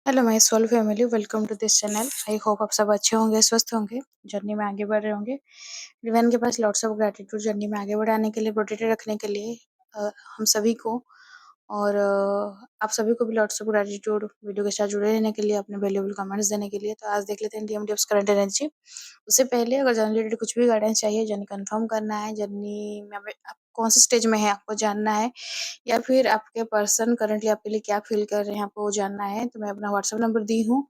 Hello my soul family, welcome to this channel. I hope आप सब अच्छे होंगे, स्वस्थ होंगे, जर्नी में आगे बढ़ रहे होंगे। डिवाइन के पास लॉट्स ऑफ ग्रैटिट्यूड जर्नी में आगे बढ़ाने के लिए, प्रोटेक्टेड रखने के लिए हम सभी को। और आप सभी को भी लॉट्स ऑफ ग्रैटिट्यूड वीडियो के साथ जुड़े रहने के लिए, अपने वैल्यूएबल कमेंट्स देने के लिए। तो आज देख लेते हैं डीएमडीएफ करंट एनर्जी। उससे पहले अगर जर्नी रिलेटेड कुछ भी गाइडेंस चाहिए, जर्नी कंफर्म करना है, जर्नी में आप कौन सा स्टेज में है आपको जानना है, या फिर आपके पर्सन करंटली आपके लिए क्या फील कर रहे हैं आपको वो जानना है, तो मैं अपना व्हाट्सएप नंबर दी हूँ।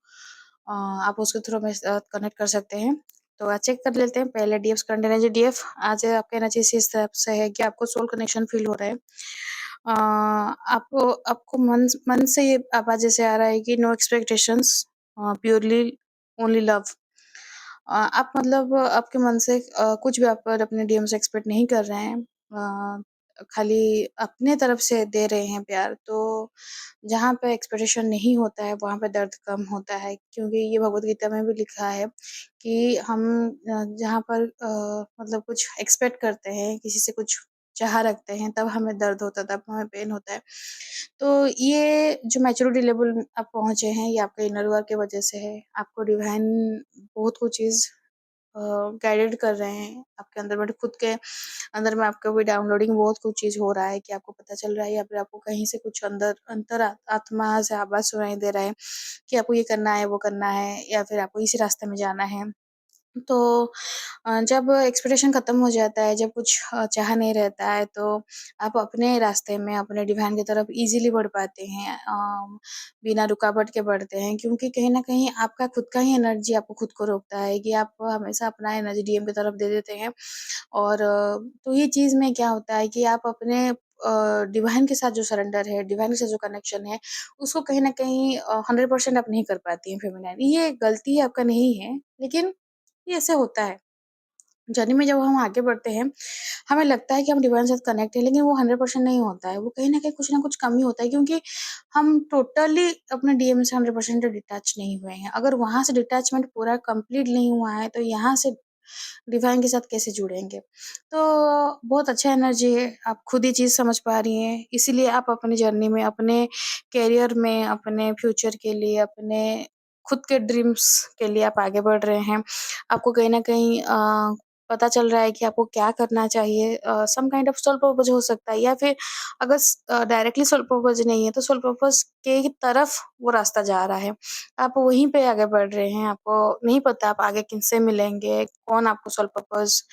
आप उसके थ्रू में कनेक्ट कर सकते हैं। तो आज चेक कर लेते हैं पहले डीएफ करंट एनर्जी। डीएफ आज आपका एनर्जी इस तरफ से है कि आपको सोल कनेक्शन फील हो रहा है। आपको आपको मन मन से ये आवाज जैसे आ रहा है कि no expectations, purely only love. आप मतलब आपके मन से कुछ भी आप पर अपने डीएम से एक्सपेक्ट नहीं कर रहे हैं, खाली अपने तरफ से दे रहे हैं प्यार। तो जहाँ पे एक्सपेक्टेशन नहीं होता है वहाँ पे दर्द कम होता है, क्योंकि ये भगवत गीता में भी लिखा है कि हम जहाँ पर मतलब कुछ एक्सपेक्ट करते हैं, किसी से कुछ चाह रखते हैं, तब हमें दर्द होता है, तब हमें पेन होता है। तो ये जो मैच्योरिटी लेवल आप पहुँचे हैं, ये आपके इनर वर्क की वजह से है। आपको डिवाइन बहुत कुछ चीज़ गाइडेड कर रहे हैं आपके अंदर, बट खुद के अंदर में आपका भी डाउनलोडिंग बहुत कुछ चीज़ हो रहा है कि आपको पता चल रहा है, या फिर आपको कहीं से कुछ अंदर आत्मा से आवाज़ सुनाई दे रहा है कि आपको ये करना है, वो करना है, या फिर आपको इसी रास्ते में जाना है। तो जब एक्सपेक्टेशन खत्म हो जाता है, जब कुछ चाह नहीं रहता है, तो आप अपने रास्ते में अपने डिवाइन की तरफ इजीली बढ़ पाते हैं, बिना रुकावट के बढ़ते हैं, क्योंकि कहीं न कहीं आपका खुद का ही एनर्जी आपको खुद को रोकता है कि आप हमेशा अपना एनर्जी डीएम की तरफ दे देते हैं। और तो ये चीज़ में क्या होता है कि आप अपने डिवाइन के साथ जो सरेंडर है, डिवाइन के साथ जो कनेक्शन है, उसको कहीं न कहीं 100% आप नहीं कर पाती हैं फेमिनाइन। ये गलती आपका नहीं है, लेकिन ये ऐसे होता है। जर्नी में जब हम आगे बढ़ते हैं, हमें लगता है कि हम डिवाइन से कनेक्ट हैं, लेकिन वो 100% नहीं होता है। वो कहीं न कहीं कुछ न कुछ कमी होता है, क्योंकि हम टोटली अपने डीएम से 100% डिटैच नहीं हुए हैं। अगर वहाँ से डिटैचमेंट पूरा कंप्लीट नहीं हुआ है, तो यहाँ से डिवाइन के साथ कैसे जुड़ेंगे? तो बहुत अच्छा एनर्जी है, आप खुद ही चीज़ समझ पा रही हैं, इसीलिए आप अपनी जर्नी में, अपने करियर में, अपने फ्यूचर के लिए, अपने खुद के ड्रीम्स के लिए आप आगे बढ़ रहे हैं। आपको कहीं न कहीं पता चल रहा है कि आपको क्या करना चाहिए। Some kind of soul purpose हो सकता है, या फिर अगर डायरेक्टली सोल पर्पस नहीं है, तो सोल पर्पस के तरफ वो रास्ता जा रहा है। आप वहीं पे आगे बढ़ रहे हैं, आपको नहीं पता आप आगे किनसे मिलेंगे, कौन आपको सोल पर्पस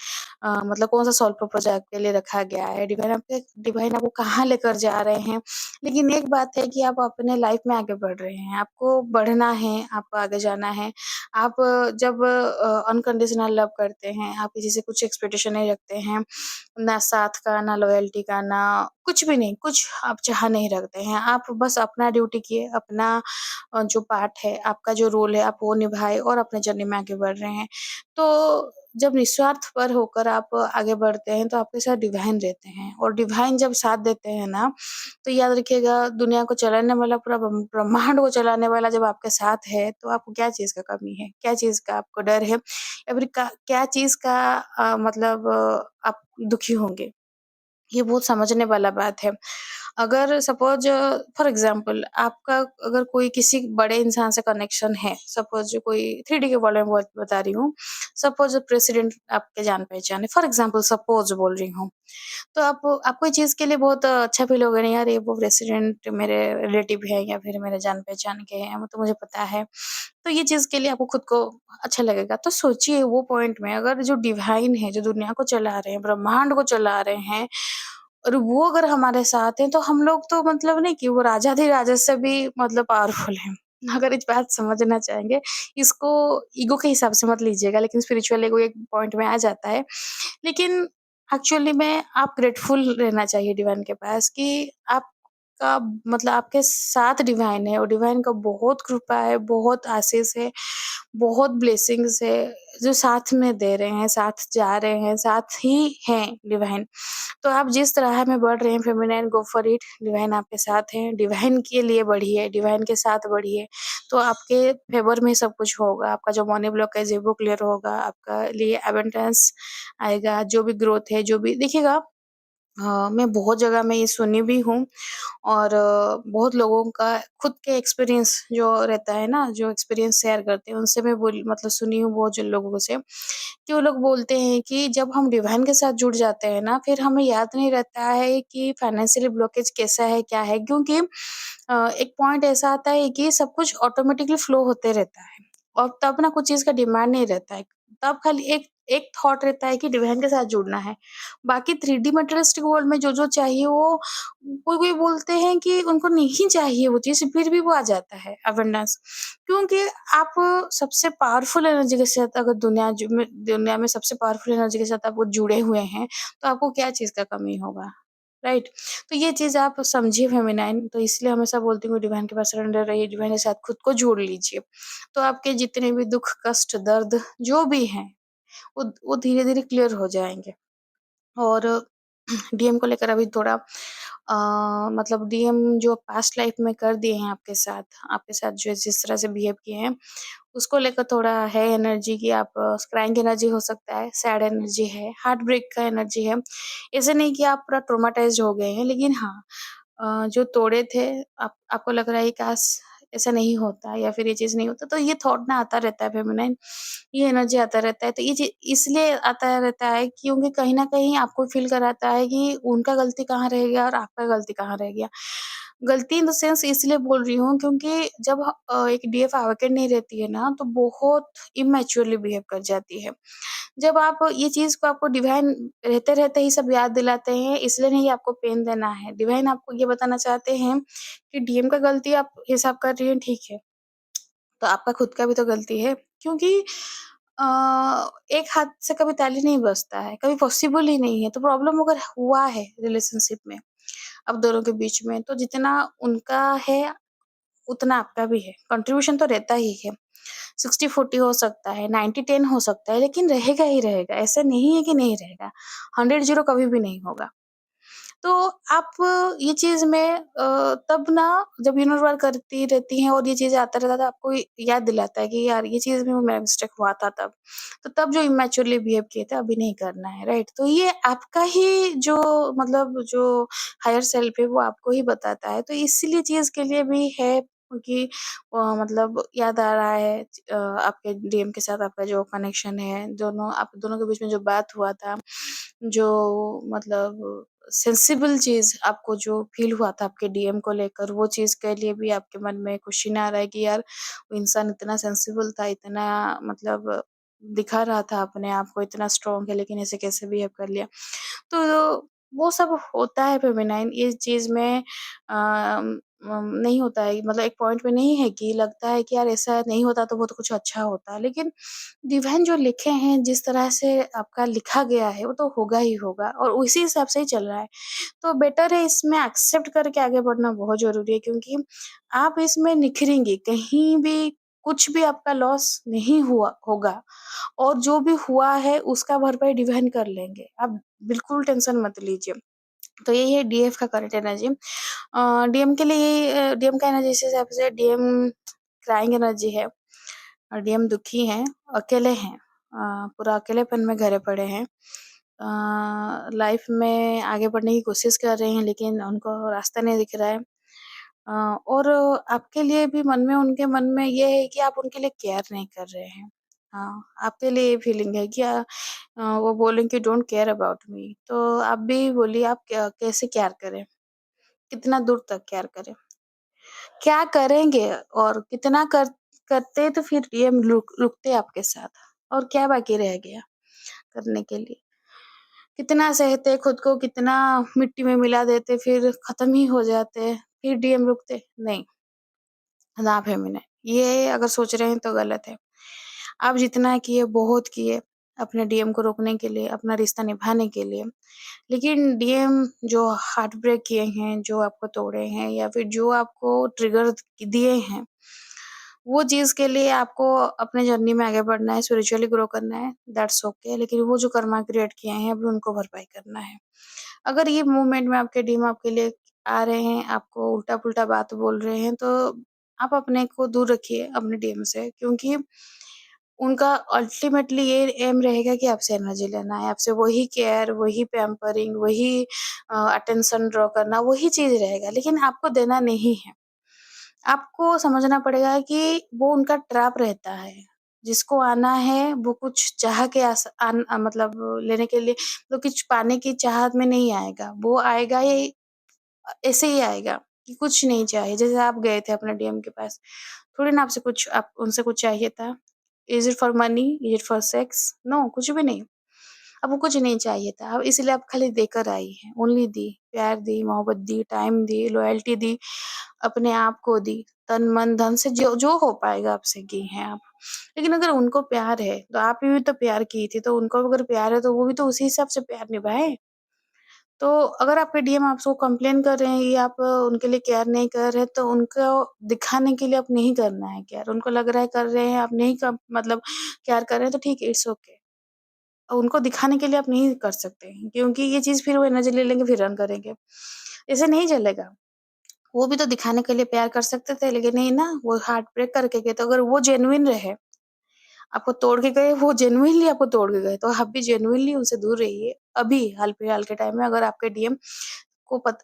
मतलब कौन-सा सोल पर्पस आपके लिए रखा गया है, डिवाइन आपको कहाँ लेकर जा रहे हैं। लेकिन एक बात है कि आप अपने लाइफ में आगे बढ़ रहे हैं, आपको बढ़ना है, आपको आगे जाना है। आप जब अनकंडीशनल लव करते हैं, आप किसी से कुछ एक्सपेक्टेशन नहीं रखते हैं, ना साथ का, ना लॉयल्टी का, ना कुछ भी नहीं, कुछ आप चाह नहीं रखते हैं। आप बस अपना ड्यूटी किए, अपना जो पार्ट है, आपका जो रोल है, आप वो निभाए और अपने जर्नी में आगे बढ़ रहे हैं। तो जब निस्वार्थ पर होकर आप आगे बढ़ते हैं, तो आपके साथ डिवाइन रहते हैं, और डिवाइन जब साथ देते हैं ना, तो याद रखिएगा, दुनिया को चलाने वाला, पूरा ब्रह्मांड को चलाने वाला जब आपके साथ है, तो आपको क्या चीज़ का कमी है? क्या चीज़ का आपको डर है? या फिर क्या चीज़ का मतलब आप दुखी होंगे? ये बहुत समझने वाला बात है। अगर सपोज़ फॉर एग्ज़ाम्पल आपका अगर कोई किसी बड़े इंसान से कनेक्शन है, सपोज़ कोई 3D के वर्ल्ड में बता रही हूँ, सपोज़ प्रेसिडेंट आपके जान-पहचान है, फॉर एग्ज़ाम्पल सपोज़ बोल रही हूँ। तो आपको ये चीज़ के लिए बहुत अच्छा फ़ील होगा, नहीं यार ये वो रेसिडेंट मेरे रिलेटिव है, या फिर मेरे जान-पहचान के हैं, वो तो मुझे पता है। तो ये चीज़ के लिए आपको खुद को अच्छा लगेगा। तो सोचिए वो पॉइंट में अगर जो डिवाइन है, जो दुनिया को चला रहे हैं, ब्रह्मांड को चला रहे हैं, और वो अगर हमारे साथ हैं, तो हम लोग तो मतलब नहीं कि वो राजाधिराज से भी मतलब पावरफुल हैं। अगर इस बात समझना चाहेंगे, इसको ईगो के हिसाब से मत लीजिएगा, लेकिन स्पिरिचुअल ईगो एक पॉइंट में आ जाता है। लेकिन एक्चुअली में आप ग्रेटफुल रहना चाहिए डिवाइन के पास कि आपका मतलब आपके साथ डिवाइन है, और डिवाइन का बहुत कृपा है, बहुत आशीष है, बहुत ब्लेसिंग्स है, जो साथ में दे रहे हैं, साथ जा रहे हैं, साथ ही हैं डिवाइन। तो आप जिस राह में बढ़ रहे हैं feminine, go for it. Divine आपके साथ हैं, डिवाइन के लिए बढ़िए, डिवाइन के साथ बढ़िए, तो आपके फेवर में सब कुछ होगा। आपका जो मनी ब्लॉकेज है वो क्लियर होगा, आपका लिए अबंडेंस आएगा, जो भी ग्रोथ है, जो भी देखिएगा, मैं बहुत जगह में ये सुनी भी हूँ और बहुत लोगों का खुद के एक्सपीरियंस जो रहता है ना, जो एक्सपीरियंस शेयर करते हैं, उनसे मैं बोल मतलब सुनी हूँ बहुत जन लोगों से कि वो लोग बोलते हैं कि जब हम डिवाइन के साथ जुड़ जाते हैं ना, फिर हमें याद नहीं रहता है कि फाइनेंशियली ब्लॉकेज कैसा है, क्या है? क्योंकि एक पॉइंट ऐसा आता है कि सब कुछ ऑटोमेटिकली फ्लो होते रहता है और तब ना कुछ चीज़ का डिमांड नहीं रहता है। तब खाली एक एक थॉट रहता है कि डिवाइन के साथ जुड़ना है। बाकी 3D मटेरियलिस्टिक वर्ल्ड में जो-जो चाहिए वो कोई-कोई बोलते हैं कि उनको नहीं चाहिए वो चीज़, फिर भी वो आ जाता है अबंडेंस। क्योंकि आप सबसे पावरफुल एनर्जी के साथ अगर दुनिया में सबसे पावरफुल एनर्जी के साथ आप वो जुड़े हुए हैं, तो आपको क्या चीज़ का कमी होगा, राइट? तो ये चीज़ आप समझिए फेमिनाइन, तो इसलिए हमेशा बोलती हूँ डिवाइन के पास सरेंडर रहिए, डिवाइन के साथ खुद को जोड़ लीजिए। तो आपके जितने भी दुःख, कष्ट, दर्द जो भी हैं, वो धीरे-धीरे क्लियर हो जाएँगे। और डीएम को लेकर अभी थोड़ा मतलब डीएम जो पास्ट लाइफ में कर दिए हैं आपके साथ जो जिस तरह से बिहेव किए हैं, उसको लेकर थोड़ा है एनर्जी कि आप क्राइंग एनर्जी हो सकता है, सैड एनर्जी है, हार्ट ब्रेक का एनर्जी है। ऐसे नहीं कि आप पूरा ट्रॉमाटाइज़्ड हो गए हैं, लेकिन हाँ, जो तोड़े थे आपको लग रहा है कि काश ऐसा नहीं होता या फिर ये चीज़ नहीं होता, तो ये थॉट ना आता रहता है फेमिनाइन, ये एनर्जी आता रहता है। तो ये इसलिए आता रहता है क्योंकि कहीं न कहीं आपको फ़ील कराता है कि उनका गलती कहाँ रह गया और आपका गलती कहाँ रह गया। गलती इन द सेंस इसलिए बोल रही हूँ क्योंकि जब एक डीएफ अवेकेंड नहीं रहती है ना, तो बहुत इमैच्योरली बिहेव कर जाती है। जब आप ये चीज़ को आपको डिवाइन रहते-रहते ही सब याद दिलाते हैं, इसलिए नहीं आपको पेन देना है। डिवाइन आपको ये बताना चाहते हैं कि डीएम का गलती आप हिसाब कर रही हैं, ठीक है। तो आपका खुद का भी तो गलती है क्योंकि अ, एक हाथ से कभी ताली नहीं बजता है, कभी पॉसिबल ही नहीं है। तो प्रॉब्लम अगर हुआ है रिलेशनशिप में, अब दोनों के बीच में, तो जितना उनका है, उतना आपका भी है। कंट्रीब्यूशन तो रहता ही है। 60-40 हो सकता है, 90-10 हो सकता है, लेकिन रहेगा ही रहेगा। ऐसा नहीं है कि नहीं रहेगा। 100-0 कभी भी नहीं होगा। तो आप ये चीज़ में तब ना जब यूनिट वर्क करती रहती हैं और ये चीज़ें आता रहता है तो आपको याद दिलाता है कि यार ये चीज़ में मेरा मिस्टेक हुआ था तब। तो तब जो इमैच्योरली बिहेव किए थे अभी नहीं करना है, राइट? तो ये आपका ही जो मतलब जो हायर सेल्फ है वो आपको ही बताता है। तो इसीलिए चीज़ के लिए भी है कि मतलब याद आ रहा है आपके डीएम के साथ आपका जो कनेक्शन है, दोनों आप दोनों के बीच में जो बात हुआ था, जो मतलब सेंसिबल चीज़ आपको जो फ़ील हुआ था आपके डीएम को लेकर, वो चीज़ के लिए भी आपके मन में क्वेश्चन आ रहा है कि यार, वो इंसान इतना सेंसिबल था, इतना मतलब दिखा रहा था अपने आप को इतना स्ट्रॉन्ग है, लेकिन ऐसे कैसे बिहेव कर लिया। तो वो सब होता है फेमिनाइन, इस चीज़ में नहीं होता है मतलब एक पॉइंट पे नहीं है कि लगता है कि यार ऐसा नहीं होता तो वो तो कुछ अच्छा होता। लेकिन डिवाइन जो लिखे हैं, जिस तरह से आपका लिखा गया है, वो तो होगा ही होगा और उसी हिसाब से ही चल रहा है। तो बेटर है इसमें एक्सेप्ट करके आगे बढ़ना बहुत ज़रूरी है क्योंकि आप इसमें निखरेंगी, कहीं भी कुछ भी आपका लॉस नहीं हुआ होगा और जो भी हुआ है उसका भरपाई डिवाइन कर लेंगे। आप बिल्कुल टेंशन मत लीजिए। तो यही है डीएफ का करंट एनर्जी। डीएम के लिए डीएम का एनर्जी इस हिसाब से डीएम क्राइंग एनर्जी है और डीएम दुखी हैं, अकेले हैं। पूरा अकेलेपन में घिरे पड़े हैं। लाइफ में आगे बढ़ने की कोशिश कर रहे हैं लेकिन उनको रास्ता नहीं दिख रहा है। और आपके लिए भी मन में उनके मन में ये है कि आप उनके लिए केयर नहीं कर रहे हैं। हाँ, आपके लिए ये फीलिंग है कि वो बोलें कि डोंट केयर अबाउट मी, तो आप भी बोलिए आप कैसे केयर करें? कितना दूर तक केयर करें? क्या करेंगे और कितना करते तो फिर ये रुकते आपके साथ और क्या बाकी रह गया करने के लिए? कितना सहते खुद को, कितना मिट्टी में मिला देते, फिर खत्म ही हो जाते, फिर डीएम रुकते? नहीं, ना फेमिना ये अगर सोच रहे हैं तो गलत है। आप जितना किए, बहुत किए अपने डीएम को रोकने के लिए, अपना रिश्ता निभाने के लिए। लेकिन डीएम जो हार्ट ब्रेक किए हैं, जो आपको तोड़े हैं या फिर जो आपको ट्रिगर दिए हैं, वो चीज़ के लिए आपको अपने जर्नी में आगे बढ़ना है, स्पिरिचुअली ग्रो करना है, दैट्स ओके। लेकिन वो जो कर्मा क्रिएट किए हैं, अभी उनको भरपाई करना है। अगर ये मूवमेंट में आपके डीएम आपके लिए आ रहे हैं, आपको उल्टा-पुल्टा बात बोल रहे हैं, तो आप अपने को दूर रखिए अपने डीएम से क्योंकि उनका अल्टीमेटली ये एम रहेगा कि आपसे एनर्जी लेना है, आपसे वही केयर, वही पैम्परिंग, वही अटेंशन ड्रॉ करना, वही चीज़ रहेगा, लेकिन आपको देना नहीं है। आपको समझना पड़ेगा कि वो उनका ट्रैप रहता है। जिसको आना है वो कुछ चाह के मतलब लेने के लिए तो कुछ पाने की चाहत में नहीं आएगा। वो आएगा ये ऐसे ही आएगा कि कुछ नहीं चाहिए। जैसे आप गए थे अपने डीएम के पास, थोड़ी ना आपसे कुछ आप उनसे कुछ चाहिए था। Is it for money? Is it for sex? No, कुछ भी नहीं। आपको कुछ नहीं चाहिए था, अब इसलिए आप खाली देकर आई हैं, ओनली दी, प्यार दी, मोहब्बत दी, टाइम दी, लॉयल्टी दी, अपने आप को दी, तन, मन, धन से जो जो हो पाएगा आपसे की हैं आप। लेकिन अगर उनको प्यार है, तो आप भी तो प्यार की थी, तो उनको अगर प्यार है, तो वो भी तो उसी हिसाब से प्यार निभाएँ। तो अगर आपके डीएम आपसे कंप्लेन कर रहे हैं कि आप उनके लिए केयर नहीं कर रहे, तो उनको दिखाने के लिए आप नहीं करना है केयर। उनको लग रहा है कर रहे हैं, आप नहीं क मतलब केयर कर रहे हैं, तो ठीक है, इट्स ओके। उनको दिखाने के लिए आप नहीं कर सकते हैं, क्योंकि ये चीज़ फिर वो एनर्जी ले लेंगे, फिर रन करेंगे। ऐसे नहीं चलेगा। वो भी तो दिखाने के लिए प्यार कर सकते थे, लेकिन नहीं ना, वो हार्ट ब्रेक करके गए। तो अगर वो जेन्युइन रहे, आपको तोड़ के गए, वो जेन्युइनली आपको तोड़ के गए, तो आप भी जेन्युइनली उनसे दूर रहिए। अभी हाल-फिलहाल के टाइम में अगर आपके डीएम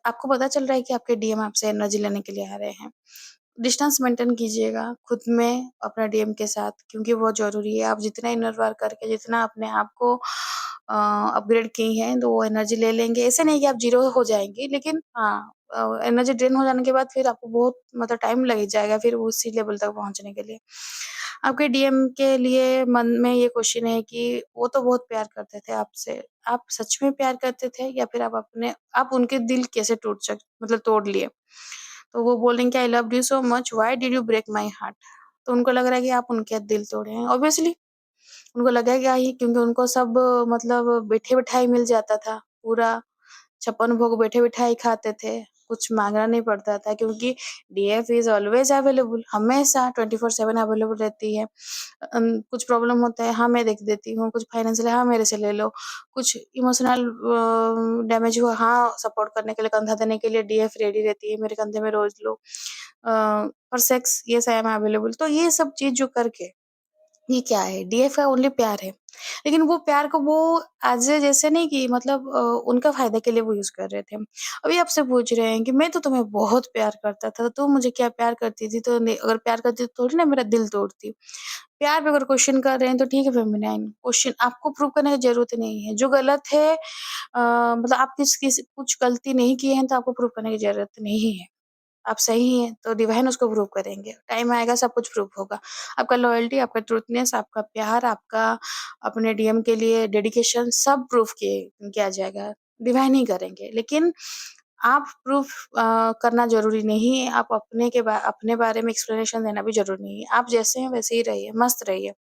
आपको पता चल रहा है कि आपके डीएम आपसे एनर्जी लेने के लिए आ रहे हैं, डिस्टेंस मेंटेन कीजिएगा खुद में अपना डीएम के साथ, क्योंकि बहुत ज़रूरी है। आप जितना इनर वर्क करके जितना अपने आप को अपग्रेड की हैं, तो वो एनर्जी ले लेंगे। ऐसे नहीं कि आप ज़ीरो हो जाएँगी, लेकिन हाँ, एनर्जी ड्रेन हो जाने के बाद फिर आपको बहुत मतलब टाइम लग जाएगा फिर उसी लेवल तक पहुँचने के लिए। आपके डीएम के लिए मन में ये क्वेश्चन है कि वो तो बहुत प्यार करते थे आपसे। आप सच में प्यार करते थे, या फिर आप उनके दिल कैसे मतलब तोड़ लिए? तो वो बोलेंगे I loved you so much, why did you break my heart? तो उनको लग रहा है कि आप उनके दिल तोड़े हैं। ऑब्वियसली उनको लगेगा ही, क्योंकि उनको सब मतलब बैठे-बिठाए मिल जाता था। पूरा छप्पन भोग बैठे-बिठाए खाते थे। कुछ माँगना नहीं पड़ता था, क्योंकि डीएफ इज़ ऑलवेज़ अवेलेबल, हमेशा 24/7 अवेलेबल रहती है। कुछ प्रॉब्लम होता है, हाँ, मैं देख देती हूँ। कुछ फाइनेंशियल है, हाँ, मेरे से ले लो। कुछ इमोशनल डैमेज हुआ, हाँ, सपोर्ट करने के लिए, कंधा देने के लिए डीएफ रेडी रहती है, मेरे कंधे में रोज़ लो। For sex, yes I am available. तो ये सब चीज़ जो करके ये क्या है? डीएफ का ओनली प्यार है। लेकिन वो प्यार को वो एज़ ए जैसे नहीं कि मतलब उनका फ़ायदा के लिए वो यूज़ कर रहे थे। अभी आपसे पूछ रहे हैं कि मैं तो तुम्हें बहुत प्यार करता था, तुम मुझे क्या प्यार करती थी? तो नहीं, अगर प्यार करती तो थोड़ी ना मेरा दिल तोड़ती। प्यार पे अगर क्वेश्चन कर रहे हैं तो ठीक है फेमिनाइन, क्वेश्चन आपको प्रूव करने की ज़रूरत नहीं है। जो गलत है मतलब आप कुछ गलती नहीं किए हैं तो आपको प्रूव करने की ज़रूरत नहीं है। आप सही हैं, तो डिवाइन उसको प्रूव करेंगे। टाइम आएगा सब कुछ प्रूव होगा। आपका लॉयल्टी, आपका ट्रूथनेस, आपका प्यार, आपका अपने डीएम के लिए डेडिकेशन सब प्रूफ किया जाएगा। डिवाइन ही करेंगे। लेकिन आप प्रूफ करना ज़रूरी नहीं है। आप अपने बारे में एक्सप्लेनेशन देना भी ज़रूरी नहीं है। आप जैसे हैं वैसे ही रहिए, मस्त रहिए।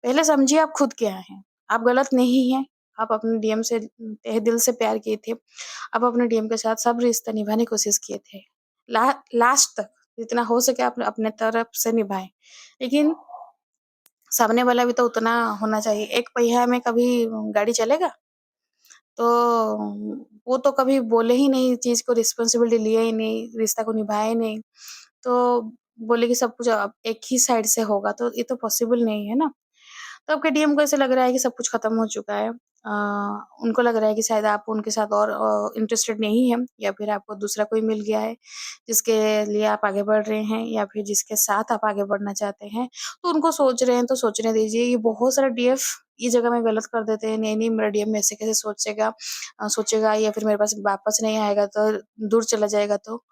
पहले समझिए आप खुद क्या हैं। आप गलत नहीं हैं। आप अपने डीएम से तहे दिल से प्यार किए थे। आप अपने डीएम के साथ सब रिश्ता निभाने की कोशिश किए थे। लास्ट तक जितना हो सके आप अपने तरफ से निभाएँ। लेकिन सामने वाला भी तो उतना होना चाहिए। एक पहिया में कभी गाड़ी चलेगा? तो वो तो कभी बोले ही नहीं, चीज़ को रिस्पॉन्सिबिलिटी लिए ही नहीं, रिश्ता को निभाया ही नहीं। तो बोले कि सब कुछ अब एक ही साइड से होगा, तो ये तो पॉसिबल नहीं है ना। तो आपके डीएम को ऐसा लग रहा है कि सब कुछ खत्म हो चुका है। उनको लग रहा है कि शायद आप उनके साथ और इंटरेस्टेड नहीं हैं, या फिर आपको दूसरा कोई मिल गया है, जिसके लिए आप आगे बढ़ रहे हैं, या फिर जिसके साथ आप आगे बढ़ना चाहते हैं। तो उनको सोच रहे हैं तो सोचने दीजिए। ये बहुत सारे डीएफ ये जगह में गलत कर देते हैं, नहीं-नहीं मेरा डीएम ऐसे कैसे सोचेगा, या फिर मेरे पास वापस नहीं आएगा तो दूर चला जाएगा तो।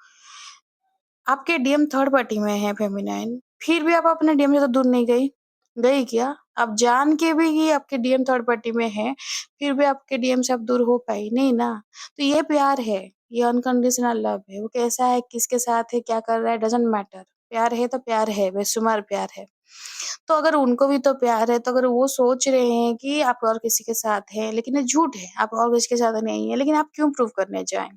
आपके डीएम थर्ड पार्टी में है फेमिनाइन, फिर भी आप अपने डीएम से तो दूर नहीं गई। गई क्या? आप जान के भी कि आपके डीएम थर्ड पार्टी में है, फिर भी आपके डीएम से आप दूर हो पाई? नहीं ना। तो ये प्यार है, ये अनकंडीशनल लव है। वो कैसा है, किसके साथ है, क्या कर रहा है, डज़न्ट मैटर। प्यार है तो प्यार है, बेशुमार प्यार है। तो अगर उनको भी तो प्यार है, तो अगर वो सोच रहे हैं कि आप और किसी के साथ हैं, लेकिन ये झूठ है, आप और किसी के साथ नहीं हैं, लेकिन आप क्यों प्रूव करने जाएँ?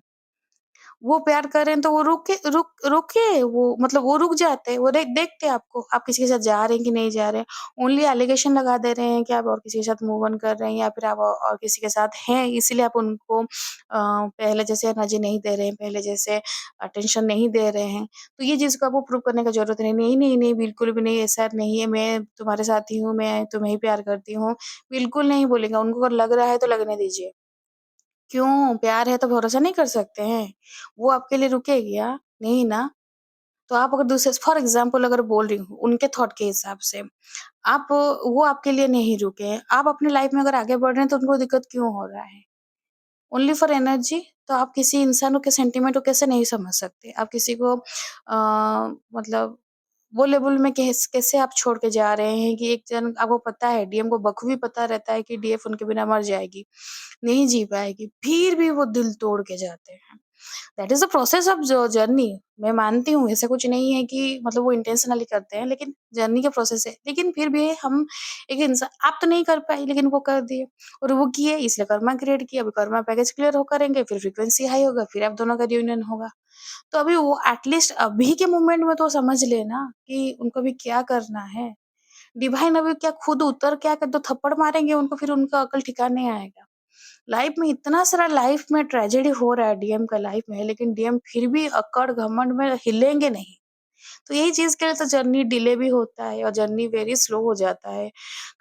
वो प्यार कर रहे हैं तो वो रुके वो मतलब वो रुक जाते हैं, वो देखते हैं आपको, आप किसी के साथ जा रहे हैं कि नहीं जा रहे हैं। ओनली एलिगेशन लगा दे रहे हैं कि आप और किसी के साथ मूव ऑन कर रहे हैं या फिर आप और किसी के साथ हैं, इसीलिए आप उनको पहले जैसे एनर्जी नहीं दे रहे हैं, पहले जैसे अटेंशन नहीं दे रहे हैं। तो ये चीज़ को आपको प्रूव करने का ज़रूरत नहीं, नहीं, नहीं, नहीं, बिल्कुल भी नहीं, ऐसा नहीं है, मैं तुम्हारे साथ ही हूँ, मैं तुम्हें ही प्यार करती हूँ। बिल्कुल नहीं बोलेंगे, उनको अगर लग रहा है तो लगने दीजिए। क्यों? प्यार है तो भरोसा नहीं कर सकते हैं? वो आपके लिए रुकेगी क्या? नहीं ना। तो आप अगर दूसरे फॉर एग्ज़ाम्पल अगर बोल रही हूँ, उनके थॉट के हिसाब से, आप वो आपके लिए नहीं रुके हैं, आप अपनी लाइफ़ में अगर आगे बढ़ रहे हैं तो उनको दिक्कत क्यों हो रहा है? Only for energy? तो आप किसी इंसानों के सेंटिमेंट को कैसे नहीं समझ सकते? आप किसी को मतलब वो लेवल में कैसे आप छोड़ के जा रहे हैं कि एक जन आपको पता है, डीएम को बखूबी पता रहता है कि डीएफ उनके बिना मर जाएगी, नहीं जी पाएगी, फिर भी वो दिल तोड़ के जाते हैं। That is the process of journey. मैं मानती हूँ ऐसा कुछ नहीं है कि मतलब वो इंटेंशनली करते हैं, लेकिन जर्नी का प्रोसेस है। लेकिन फिर भी हम एक इंसान आप तो नहीं कर पाए लेकिन वो कर दिए और वो किए इसलिए कर्मा क्रिएट किया। अभी कर्मा पैकेज क्लियर हो करेंगे, फिर फ्रीक्वेंसी हाई होगा, फिर आप दोनों का रियूनियन होगा। तो अभी वो एटलीस्ट अभी के मोमेंट में तो समझ लेना कि उनको अभी क्या करना है। डिवाइन अभी क्या खुद उतर के आके 2 थप्पड़ मारेंगे उनको, फिर उनका अकल ठिकाने आएगा। लाइफ में इतना सारा लाइफ में ट्रेजेडी हो रहा है डीएम का लाइफ में, लेकिन डीएम फिर भी अक्कड़ घमंड में हिलेंगे नहीं। तो यही चीज़ के लिए तो जर्नी डिले भी होता है और जर्नी वेरी स्लो हो जाता है।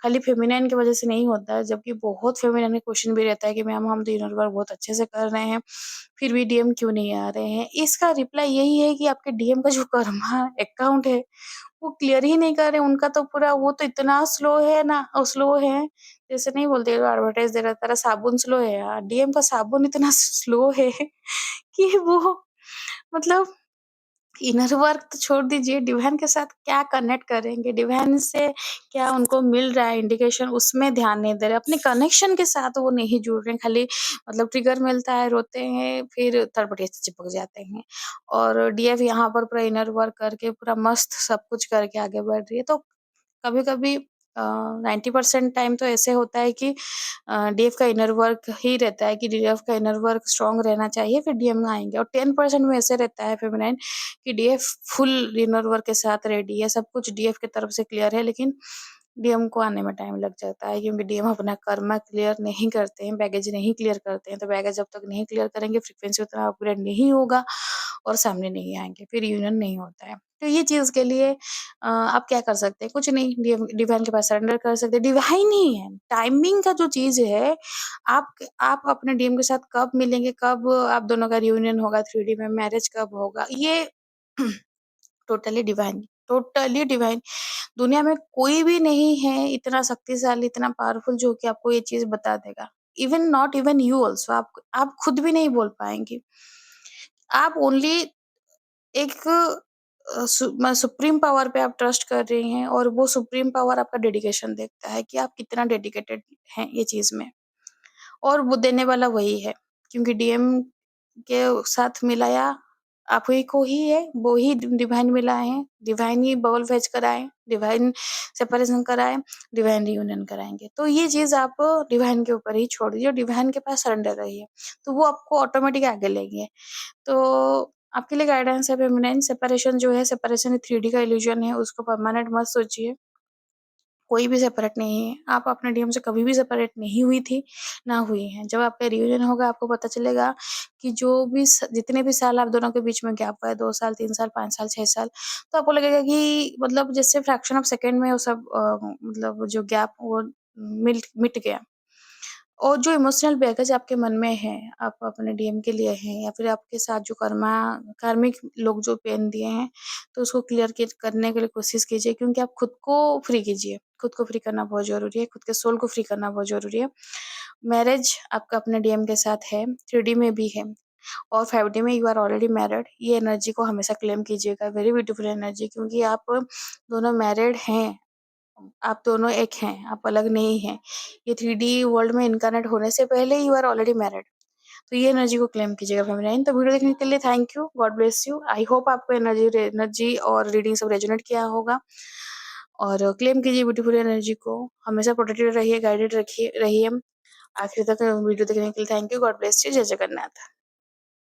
खाली फेमिनिन की वज़ह से नहीं होता है, जबकि बहुत फेमिनिन में क्वेश्चन भी रहता है कि मैम हम तो इनर वर्क बहुत अच्छे से कर रहे हैं, फिर भी डीएम क्यों नहीं आ रहे हैं? इसका रिप्लाई यही है कि आपके डीएम का जो कर्मा अकाउंट है वो क्लियर ही नहीं कर रहे, उनका तो पूरा वो तो इतना स्लो है ना स्लो है, जैसे नहीं बोलते एडवर्टाइज़ दे रहा तेरा साबुन स्लो है यार, डीएम का साबुन इतना स्लो है कि वो मतलब इनर वर्क तो छोड़ दीजिए, डिवाइन के साथ क्या कनेक्ट करेंगे, डिवाइन से क्या उनको मिल रहा है इंडिकेशन उसमें ध्यान नहीं दे रहे, अपने कनेक्शन के साथ वो नहीं जुड़ रहे हैं, खाली मतलब ट्रिगर मिलता है, रोते हैं, फिर थर्ड पार्टी से चिपक जाते हैं। और डीएफ यहाँ पर पूरा इनर वर्क करके पूरा मस्त सब कुछ करके आगे बढ़ रही है। तो कभी-कभी 90% टाइम तो ऐसे होता है कि डीएफ का इनर वर्क ही रहता है कि डीएफ का इनर वर्क स्ट्रॉन्ग रहना चाहिए, फिर डीएम आएँगे और 10% में ऐसे रहता है फेमिनाइन कि डीएफ फुल इनर वर्क के साथ रेडी है, सब कुछ डीएफ की तरफ से क्लियर है, लेकिन डीएम को आने में टाइम लग जाता है क्योंकि डीएम अपना कर्मा क्लियर नहीं करते हैं, बैगेज नहीं क्लियर करते हैं, तो बैगेज जब तक नहीं क्लियर करेंगे, फ्रीक्वेंसी उतना अपग्रेड नहीं होगा और सामने नहीं आएँगे, फिर यूनियन नहीं होता है। तो ये चीज़ के लिए आप क्या कर सकते हैं? कुछ नहीं, डिवाइन के पास सरेंडर कर सकते हैं, डिवाइन ही है। टाइमिंग का जो चीज़ है, आप अपने डीएम के साथ कब मिलेंगे, कब आप दोनों का रियूनियन होगा 3D में, मैरिज कब होगा, ये टोटली डिवाइन। दुनिया में कोई भी नहीं है इतना शक्तिशाली, इतना पावरफुल जो कि आपको ये चीज़ बता देगा। Even not even you also आप खुद भी नहीं बोल पाएँगे। आप ओनली एक सुप्रीम पावर पे आप ट्रस्ट कर रही हैं और वो सुप्रीम पावर आपका डेडिकेशन देखता है कि आप कितना डेडिकेटेड हैं ये चीज़ में और वो देने वाला वही है क्योंकि डीएम के साथ मिलाया आप ही को ही है, वो ही डिवाइन मिलाए हैं, डिवाइन ही बबल फेच कराए, डिवाइन सेपरेशन कराए, डिवाइन रियूनियन कराएँगे। तो ये चीज़ आप डिवाइन के ऊपर ही छोड़ दीजिए और डिवाइन के पास सरेंडर रहिए, तो वो आपको ऑटोमेटिक आगे लेंगे। तो आपके लिए गाइडेंस है फेमिनाइन सेपरेशन जो है सेपरेशन 3D का इल्यूजन है, उसको परमानेंट मत सोचिए। कोई भी सेपरेट नहीं है। आप अपने डीएम से कभी भी सेपरेट नहीं हुई थी, ना हुई हैं। जब आपका रियूनियन होगा आपको पता चलेगा कि जो भी जितने भी साल आप दोनों के बीच में गैप हुआ है 2 साल, 3 साल, 5 साल, 6 साल, तो आपको लगेगा कि मतलब जैसे फ्रैक्शन ऑफ सेकंड में वो सब मतलब जो गैप वो मिट गया। और जो इमोशनल बैगेज आपके मन में है, आप अपने डीएम के लिए हैं या फिर आपके साथ जो कार्मिक लोग जो पेन दिए हैं, तो उसको क्लियर करने के लिए कोशिश कीजिए क्योंकि आप खुद को फ्री कीजिए। खुद को फ्री करना बहुत ज़रूरी है, खुद के सोल को फ्री करना बहुत ज़रूरी है। मैरिज आपका अपने डीएम के साथ है, 3D में भी है और 5D में यू आर ऑलरेडी मैरिड। ये एनर्जी को हमेशा क्लेम कीजिएगा, वेरी ब्यूटीफुल एनर्जी क्योंकि आप दोनों मैरिड हैं। आप दोनों एक हैं, आप अलग नहीं हैं। ये 3D वर्ल्ड में इनकार्नेट होने से पहले यू आर ऑलरेडी मैरिड। तो ये एनर्जी को क्लेम कीजिएगा फेमिनाइन। तो वीडियो देखने के लिए thank you, God bless you. I hope आपको एनर्जी और रीडिंग सब रेजोनेट किया होगा और क्लेम कीजिए ब्यूटीफुल एनर्जी को। हमेशा प्रोटेक्टेड रहिए, गाइडेड रखिए रहिए। आखिर तक वीडियो देखने के लिए thank you, God bless you, जय जगन्नाथ।